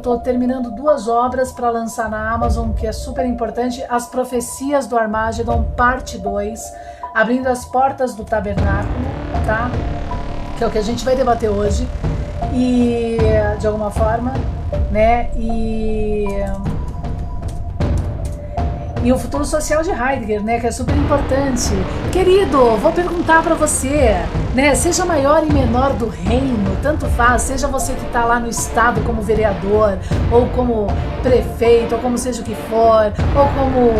tô terminando 2 obras para lançar na Amazon, que é super importante, As Profecias do Armagedon, parte 2, abrindo as portas do tabernáculo, tá? Que é o que a gente vai debater hoje, e de alguma forma, né? E o futuro social de Heidegger, né, que é super importante. Querido, vou perguntar para você, né, seja maior e menor do reino, tanto faz, seja você que está lá no estado como vereador, ou como prefeito, ou como seja o que for, ou como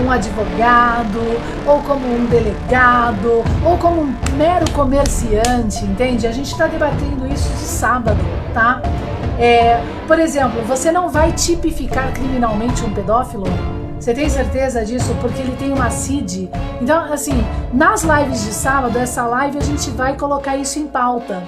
um advogado, ou como um delegado, ou como um mero comerciante, entende? A gente está debatendo isso de sábado, tá? Por exemplo, você não vai tipificar criminalmente um pedófilo? Você tem certeza disso? Porque ele tem uma CID. Então, assim, nas lives de sábado, essa live a gente vai colocar isso em pauta.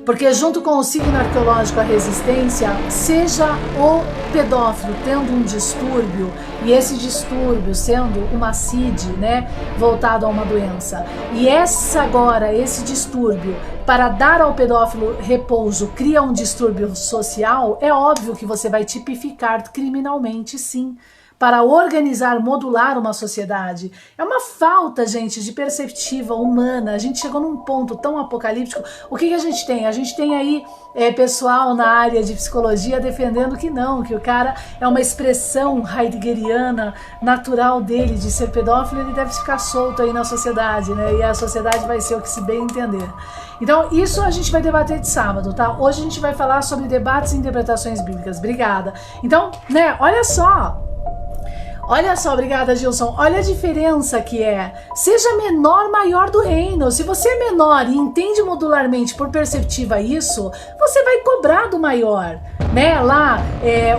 Porque junto com o signo arqueológico A Resistência, seja o pedófilo tendo um distúrbio, e esse distúrbio sendo uma CID, né, voltado a uma doença, e esse distúrbio, para dar ao pedófilo repouso, cria um distúrbio social, é óbvio que você vai tipificar criminalmente, sim, para organizar, modular uma sociedade. É uma falta, gente, de perspectiva humana. A gente chegou num ponto tão apocalíptico. O que a gente tem? A gente tem aí pessoal na área de psicologia defendendo que não, que o cara é uma expressão heideggeriana natural dele de ser pedófilo, ele deve ficar solto aí na sociedade, né? E a sociedade vai ser o que se bem entender. Então, isso a gente vai debater de sábado, tá? Hoje a gente vai falar sobre debates e interpretações bíblicas. Obrigada. Então, né, olha só, obrigada, Gilson. Olha a diferença que é. Seja menor, maior do reino. Se você é menor e entende modularmente por perceptiva isso, você vai cobrar do maior, né? Lá,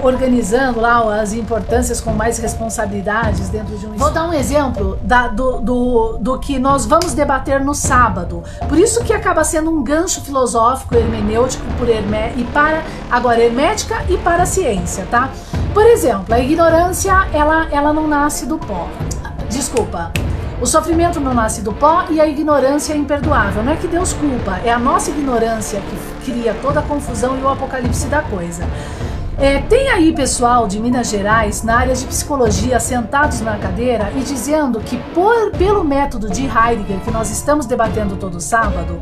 organizando lá as importâncias com mais responsabilidades dentro de um... Vou dar um exemplo do que nós vamos debater no sábado. Por isso que acaba sendo um gancho filosófico, hermenêutico, hermética e para a ciência, tá? Por exemplo, a ignorância, ela não nasce do pó. Desculpa. O sofrimento não nasce do pó e a ignorância é imperdoável. Não é que Deus culpa, é a nossa ignorância que cria toda a confusão e o apocalipse da coisa. Tem aí pessoal de Minas Gerais, na área de psicologia, sentados na cadeira e dizendo que pelo método de Heidegger, que nós estamos debatendo todo sábado,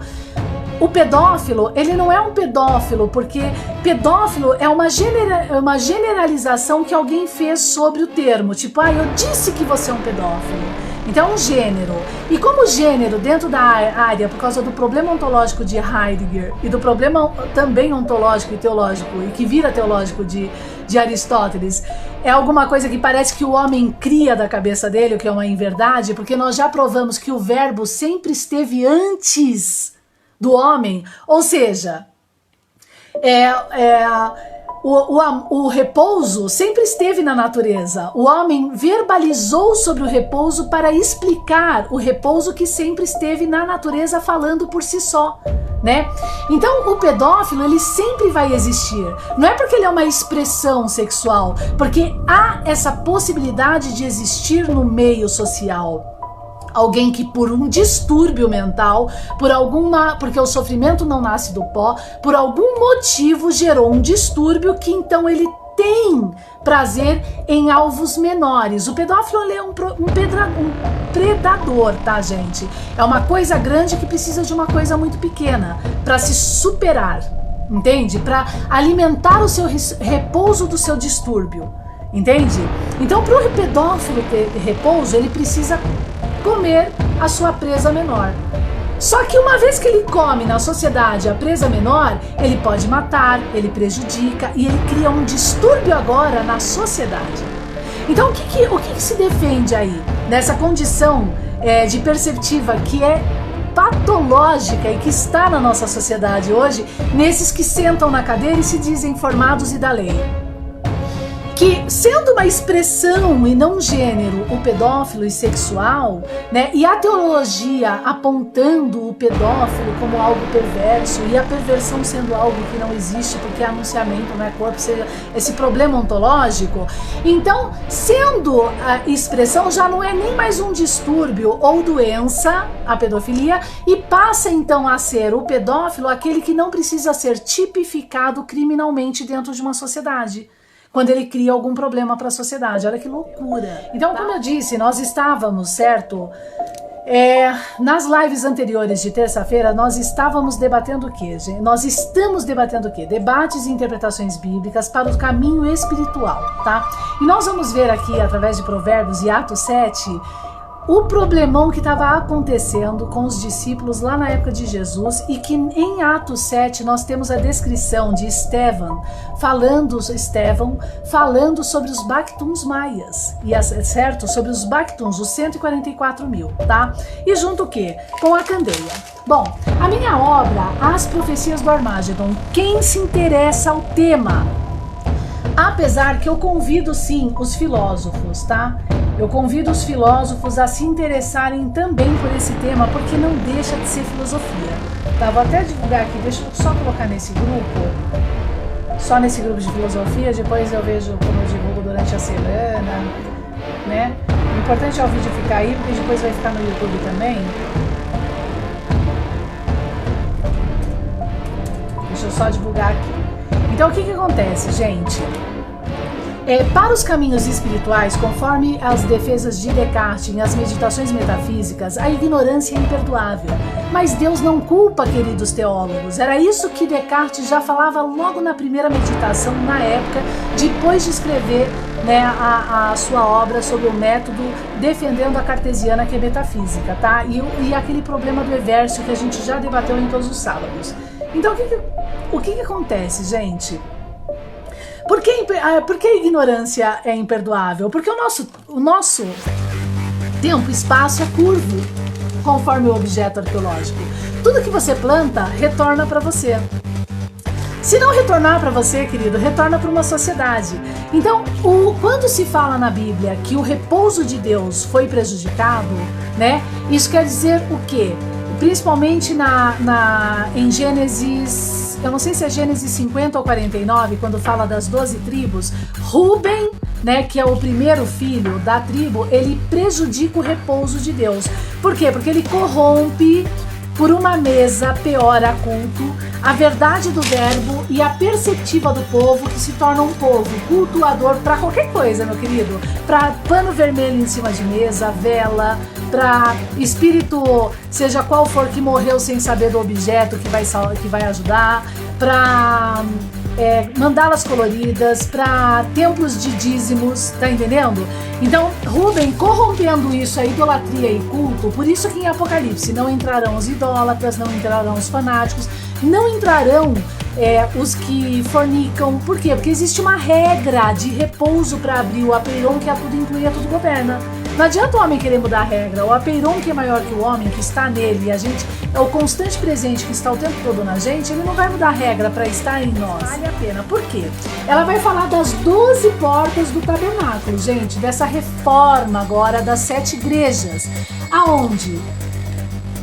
o pedófilo, ele não é um pedófilo, porque pedófilo é uma generalização que alguém fez sobre o termo. Tipo, eu disse que você é um pedófilo. Então é um gênero. E como gênero, dentro da área, por causa do problema ontológico de Heidegger e do problema também ontológico e teológico, e que vira teológico de Aristóteles, é alguma coisa que parece que o homem cria da cabeça dele, o que é uma inverdade, porque nós já provamos que o verbo sempre esteve antes do homem, ou seja, o repouso sempre esteve na natureza. O homem verbalizou sobre o repouso para explicar o repouso que sempre esteve na natureza falando por si só, né? Então o pedófilo, ele sempre vai existir. Não é porque ele é uma expressão sexual, porque há essa possibilidade de existir no meio social. Alguém que por um distúrbio mental, porque o sofrimento não nasce do pó, por algum motivo gerou um distúrbio que então ele tem prazer em alvos menores. O pedófilo, ele é um predador, tá, gente? É uma coisa grande que precisa de uma coisa muito pequena para se superar, entende? Para alimentar o seu repouso do seu distúrbio, entende? Então, para o pedófilo ter repouso, ele precisa comer a sua presa menor. Só que uma vez que ele come na sociedade a presa menor, ele pode matar, ele prejudica e ele cria um distúrbio agora na sociedade. Então o que se defende aí? Nessa condição de perceptiva que é patológica e que está na nossa sociedade hoje, nesses que sentam na cadeira e se dizem formados e da lei. que, sendo uma expressão e não um gênero, o pedófilo e sexual, né, e a teologia apontando o pedófilo como algo perverso e a perversão sendo algo que não existe porque é anunciamento, não é corpo, seja esse problema ontológico, então, sendo a expressão, já não é nem mais um distúrbio ou doença, a pedofilia, e passa então a ser o pedófilo aquele que não precisa ser tipificado criminalmente dentro de uma sociedade, quando ele cria algum problema para a sociedade. Olha que loucura. Então, como eu disse, nós estávamos, certo? Nas lives anteriores de terça-feira, nós estávamos debatendo o quê, gente? Nós estamos debatendo o quê? Debates e interpretações bíblicas para o caminho espiritual, tá? E nós vamos ver aqui, através de Provérbios e Atos 7, o problemão que estava acontecendo com os discípulos lá na época de Jesus, e que em Atos 7 nós temos a descrição de Estevão falando sobre os Bactuns maias, certo? Sobre os Bactuns, os 144 mil, tá? E junto o quê? Com a candeia. Bom, a minha obra, As Profecias do Armagedon, quem se interessa ao tema, apesar que eu convido sim os filósofos, tá? Eu convido os filósofos a se interessarem também por esse tema, porque não deixa de ser filosofia. Tá? Vou até divulgar aqui, deixa eu só colocar nesse grupo, só nesse grupo de filosofia, depois eu vejo como eu divulgo durante a semana, né? O importante é o vídeo ficar aí, porque depois vai ficar no YouTube também. Deixa eu só divulgar aqui. Então o que acontece, gente? Para os caminhos espirituais, conforme as defesas de Descartes e as meditações metafísicas, a ignorância é imperdoável. Mas Deus não culpa, queridos teólogos. Era isso que Descartes já falava logo na primeira meditação, na época, depois de escrever, né, a sua obra sobre o método, defendendo a cartesiana, que é metafísica, tá? E aquele problema do Evércio que a gente já debateu em todos os sábados. Então, o que acontece, gente? Por que a ignorância é imperdoável? Porque o nosso tempo e espaço é curvo, conforme o objeto arqueológico. Tudo que você planta, retorna para você. Se não retornar para você, querido, retorna para uma sociedade. Então, quando se fala na Bíblia que o repouso de Deus foi prejudicado, né? Isso quer dizer o quê? Principalmente em Gênesis, eu não sei se é Gênesis 50 ou 49, quando fala das 12 tribos, Rúben, né, que é o primeiro filho da tribo, ele prejudica o repouso de Deus. Por quê? Porque ele corrompe por uma mesa peora culto, a verdade do verbo e a perceptiva do povo, que se torna um povo cultuador para qualquer coisa, meu querido. Para pano vermelho em cima de mesa, vela, para espírito, seja qual for, que morreu sem saber do objeto que vai ajudar, para mandalas coloridas, para templos de dízimos, tá entendendo? Então, Rúben corrompendo isso, a idolatria e culto, por isso que em Apocalipse não entrarão os idólatras, não entrarão os fanáticos, não entrarão os que fornicam. Por quê? Porque existe uma regra de repouso para abrir o apeiron, que a tudo inclui, a tudo governa. Não adianta o homem querer mudar a regra. O apeiron, que é maior que o homem, que está nele, e a gente é o constante presente que está o tempo todo na gente, ele não vai mudar a regra para estar em nós. Vale a pena. Por quê? Ela vai falar das 12 portas do tabernáculo, gente, dessa reforma agora das 7 igrejas. Aonde?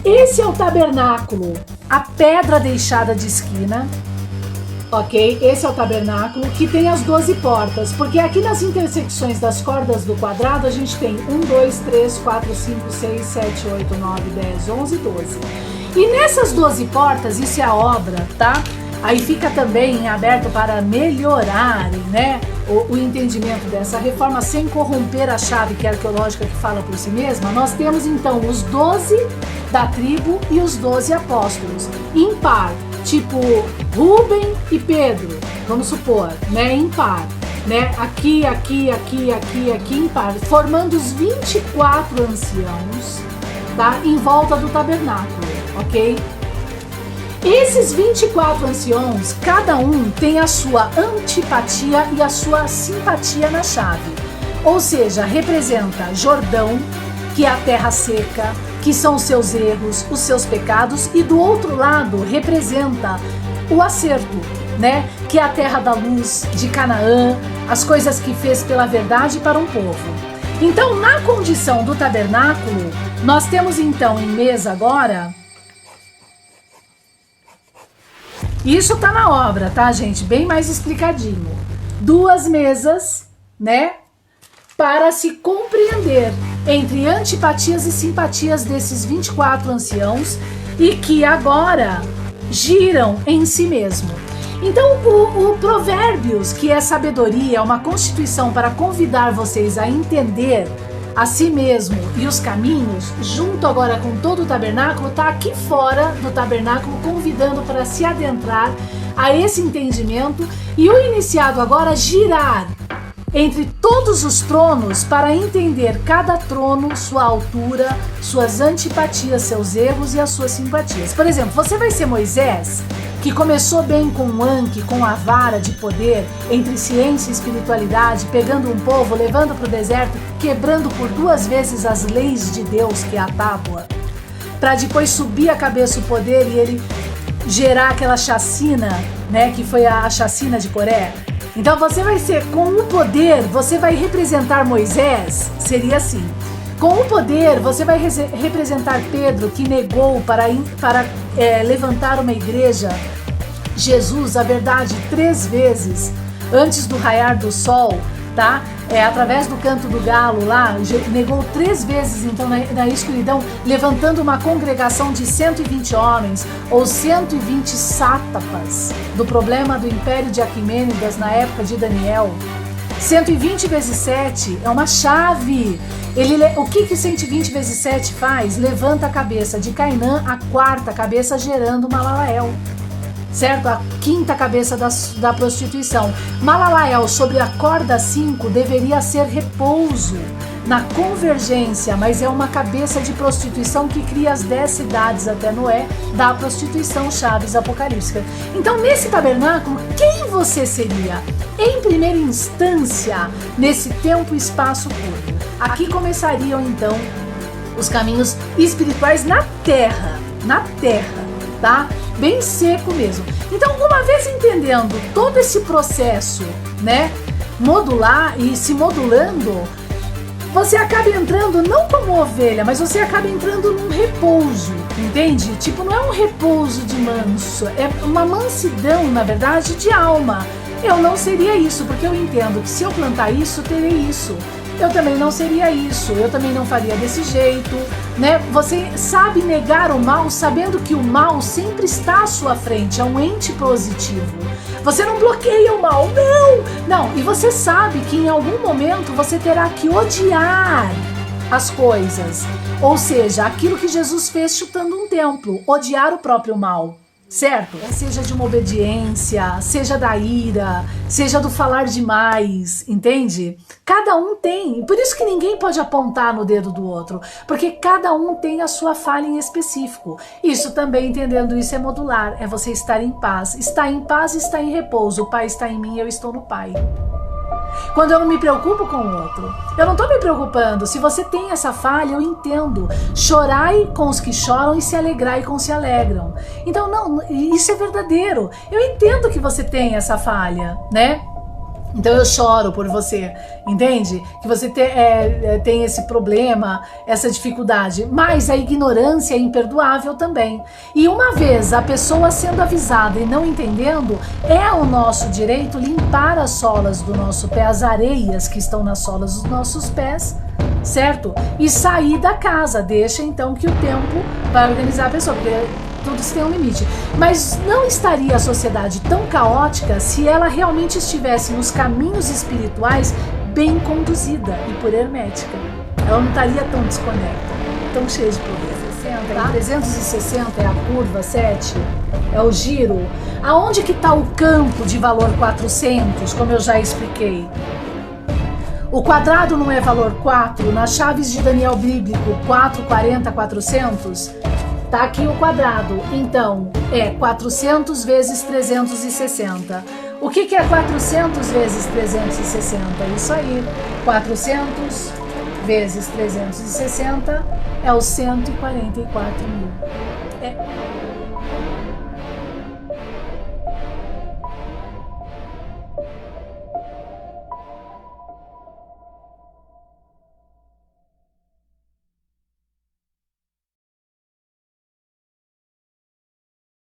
Esse é o tabernáculo, a pedra deixada de esquina. Ok? Esse é o tabernáculo, que tem as 12 portas, porque aqui nas intersecções das cordas do quadrado a gente tem 1, 2, 3, 4, 5, 6, 7, 8, 9, 10, 11, 12. E nessas 12 portas, isso é a obra, tá? Aí fica também aberto para melhorarem, né, o entendimento dessa reforma sem corromper a chave que é arqueológica, que fala por si mesma. Nós temos então os 12 da tribo e os 12 apóstolos, impar. Tipo Rúben e Pedro, vamos supor, né, impar, né, aqui, impar, formando os 24 anciãos, tá, em volta do tabernáculo, ok? Esses 24 anciãos, cada um tem a sua antipatia e a sua simpatia na chave, ou seja, representa Jordão, que é a terra seca, que são os seus erros, os seus pecados, e do outro lado representa o acerto, né? que é a terra da luz, de Canaã, as coisas que fez pela verdade para um povo. Então, na condição do tabernáculo, nós temos então em mesa agora. Isso tá na obra, tá, gente? Bem mais explicadinho. 2 mesas, né? Para se compreender entre antipatias e simpatias desses 24 anciãos e que agora giram em si mesmo. Então, o Provérbios, que é sabedoria, é uma constituição para convidar vocês a entender a si mesmo e os caminhos, junto agora com todo o tabernáculo, está aqui fora do tabernáculo, convidando para se adentrar a esse entendimento e o iniciado agora girar entre todos os tronos para entender cada trono, sua altura, suas antipatias, seus erros e as suas simpatias. Por exemplo, você vai ser Moisés, que começou bem com o Anki, com a vara de poder, entre ciência e espiritualidade, pegando um povo, levando para o deserto, quebrando por 2 vezes as leis de Deus, que é a tábua, para depois subir a cabeça o poder e ele gerar aquela chacina, né, que foi a chacina de Coré. Então você vai ser, com o poder, você vai representar Moisés, seria assim. Com o poder, você vai representar Pedro, que negou para levantar uma igreja, Jesus, a verdade, 3 vezes, antes do raiar do sol, tá? Através do canto do galo lá, negou 3 vezes, então, na escuridão, levantando uma congregação de 120 homens, ou 120 sátrapas, do problema do império de Aquimênidas na época de Daniel. 120 vezes 7 é uma chave. O que 120 vezes 7 faz? Levanta a cabeça de Cainã, a 4ª cabeça gerando Malalael, certo? A 5ª cabeça da prostituição. Malalael sobre a corda 5 deveria ser repouso na convergência, mas é uma cabeça de prostituição que cria as 10 cidades até Noé da prostituição, chaves apocalíptica. Então, nesse tabernáculo, quem você seria? Em primeira instância, nesse tempo e espaço curto. Aqui começariam, então, os caminhos espirituais na terra, tá? Bem seco mesmo. Então, uma vez entendendo todo esse processo, né, modular e se modulando, você acaba entrando não como ovelha, mas você acaba entrando num repouso, entende? Tipo, não é um repouso de manso, é uma mansidão, na verdade, de alma. Eu não seria isso, porque eu entendo que se eu plantar isso, terei isso. Eu também não seria isso, eu também não faria desse jeito, né? Você sabe negar o mal sabendo que o mal sempre está à sua frente, é um ente positivo. Você não bloqueia o mal, não! E você sabe que em algum momento você terá que odiar as coisas. Ou seja, aquilo que Jesus fez chutando um templo, odiar o próprio mal. Certo? Seja de uma obediência, seja da ira, seja do falar demais, entende? Cada um tem, por isso que ninguém pode apontar no dedo do outro, porque cada um tem a sua falha em específico. Isso também, entendendo isso, é modular, é você estar em paz. Está em paz, está em repouso, o Pai está em mim, eu estou no Pai. Quando eu não me preocupo com o outro, eu não estou me preocupando. Se você tem essa falha, eu entendo. Chorai com os que choram e se alegrai com os que se alegram. Então, não, isso é verdadeiro. Eu entendo que você tem essa falha, né? Então eu choro por você, entende? Que você tem esse problema, essa dificuldade. Mas a ignorância é imperdoável também. E uma vez a pessoa sendo avisada e não entendendo, é o nosso direito limpar as solas do nosso pé, as areias que estão nas solas dos nossos pés, certo? E sair da casa. Deixa então que o tempo vai organizar a pessoa, porque tudo tem um limite. Mas não estaria a sociedade tão caótica se ela realmente estivesse nos caminhos espirituais bem conduzida e por hermética. Ela não estaria tão desconecta, tão cheia de problemas. Tá? 360 é a curva 7, é o giro. Aonde que está o campo de valor 400, como eu já expliquei? O quadrado não é valor 4, nas chaves de Daniel bíblico 440, 400, tá aqui o quadrado, então é 400 vezes 360. O que é 400 vezes 360? Isso aí, 400 vezes 360 é os 144 mil.